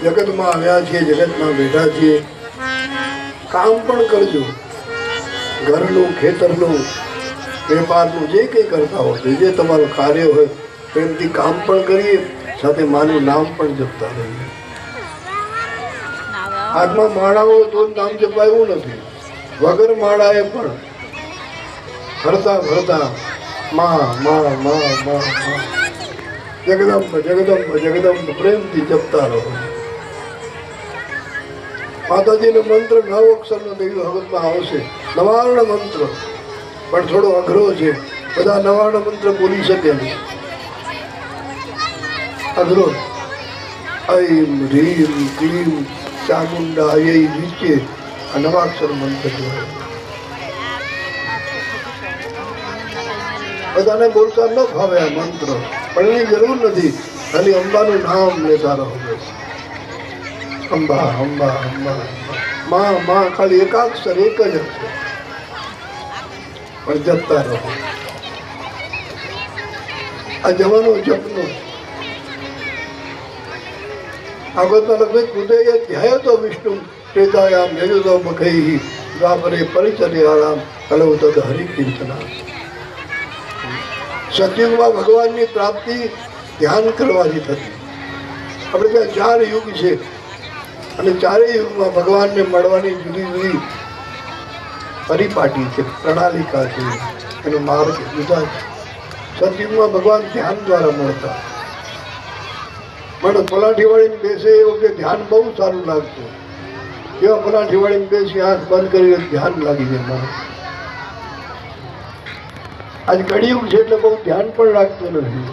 જગતમાં આવ્યા છીએ, જગતમાં બેઠા છીએ, કામ પણ કરજો, ઘરનું, ખેતરનું, વેપારનું, જે કંઈ કરતા હોય, જે તમારું કાર્ય હોય પ્રેમથી કામ પણ કરીએ, સાથે માનું નામ પણ જપતા રહીએ. હાથમાં માળા હોય તો જ નામ જપાયું નથી, વગર માળાએ પણ ફરતા ફરતા મા મા મા મા જગદંબ જગદંબ જગદંબ પ્રેમથી જપતા રહો. માતાજીનો મંત્ર 9 અક્ષરનો દેવી ભગતમાં આવશે, નવાર્ણ મંત્ર, પણ થોડો અઘરો છે. બધા નવાર્ણ મંત્ર બોલી શકે નહીં, અઘરો. ઐમ રીમ ક્લીમ ચામુંડા એ નીચે આ નવાક્ષર મંત્ર જોડે બધાને બોલતા ન ફાવે આ મંત્ર, પણ એની જરૂર નથી. ખાલી અંબાનું નામ લેતા રહો. અંબા અંબા અંબા માં માં, ખાલી એકાક્ષર, એક જ અક્ષર, પણ જપતા રહો. આ જવાનો જપનો આગળના લગ્ન કુદય ધ્યાય તો વિષ્ણુ ત્રેતાયામ યજુતો મખૈ દ્વાપરે પરિચર્યારામ કલવ તદ હરિકીર્તના. સતયુગમાં ભગવાનની પ્રાપ્તિ ધ્યાન કરવાથી થતી. આપણે ત્યાં 4 યુગ છે અને 4 યુગમાં ભગવાનને મળવાની જુદી જુદી પરિપાટી છે, પ્રણાલિકા છે, એનો માર્ગ જુદા છે. સતયુગમાં ભગવાન ધ્યાન દ્વારા મળતા. મને પલાઠી વાળીને બેસે એ વખતે ધ્યાન બહુ સારું લાગતું. એવા પલાઠી વાળીને બેસી આંખ બંધ કરીને ધ્યાન લાગી જાય મને. આજ કળિયુગ છે એટલે બહુ ધ્યાન પણ લાગતું નથી.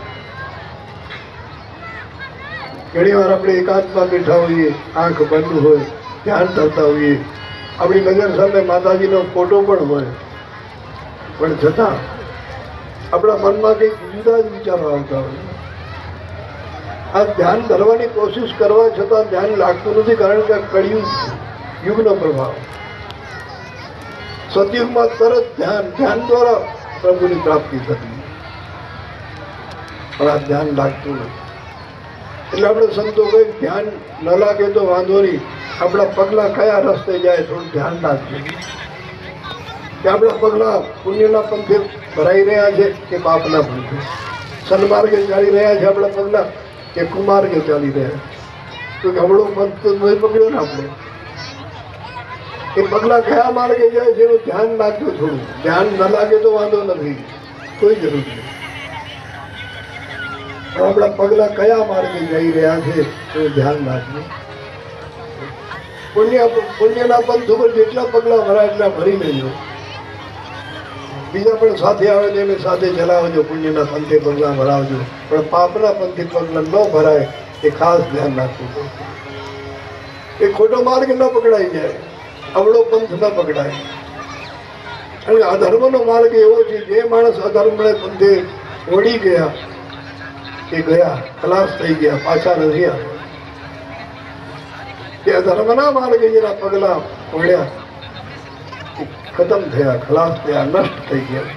ઘણી વાર આપણે એકાંતમાં બેઠા હોઈએ, આંખ બંધ હોય, ધ્યાન કરતા હોઈએ, આપણી નજર સામે માતાજીનો ફોટો પણ હોય, પણ છતાં આપણા મનમાં કંઈક જુદા જ વિચારો આવતા હોય. આ ધ્યાન ધરવાની કોશિશ કરવા છતાં ધ્યાન લાગતું નથી, કારણ કે કળિયુગ યુગનો પ્રભાવ. સતયુગમાં તરત ધ્યાન દ્વારા પ્રભુની પ્રાપ્તિ થતી, પણ આ ધ્યાન લાગતું નથી. એટલે આપણે સંતો કઈ ધ્યાન ન લાગે તો વાંધો નહીં, આપણા પગલા કયા રસ્તે જાય થોડું ધ્યાન રાખજો કે આપણા પગલા પુણ્યના પંથે ભરાઈ રહ્યા છે કે પાપના પંથે, સન્માર્ગે ચાલી રહ્યા છે આપણા પગલા કે કુમાર્ગે ચાલી રહ્યા છે. તો હમણો પંથ તો નહીં પકડ્યો ને આપણે. એ પગલા કયા માર્ગે જાય છે એનું ધ્યાન રાખજો. થોડું ધ્યાન ન લાગે તો વાંધો નથી, કોઈ જરૂર નહીં. આપણા પગલા કયા માર્ગે જઈ રહ્યા છે એનું ધ્યાન રાખજો. પુણ્યના પંથ ઉપર જેટલા પગલા ભરાય એટલા ભરી લેજો. બીજા પણ સાથે આવે તો એને સાથે ચલાવજો, પુણ્યના પંથે પગલા ભરાવજો, પણ પાપના પંથે પગલા ન ભરાય એ ખાસ ધ્યાન રાખવું પડે. એ ખોટો માર્ગ ન પકડાઈ જાય, અવળો પંથ ન પકડાય. અને અધર્મનો માર્ગ એવો છે, જે માણસ અધર્મને પંથે વળી ગયા એ ગયા, ખલાસ થઈ ગયા, પાછા નથી આવ્યા. એ અધર્મના માર્ગે જેના પગલા વળ્યા ખતમ થયા, ખલાસ થયા, નષ્ટ થઈ ગયા.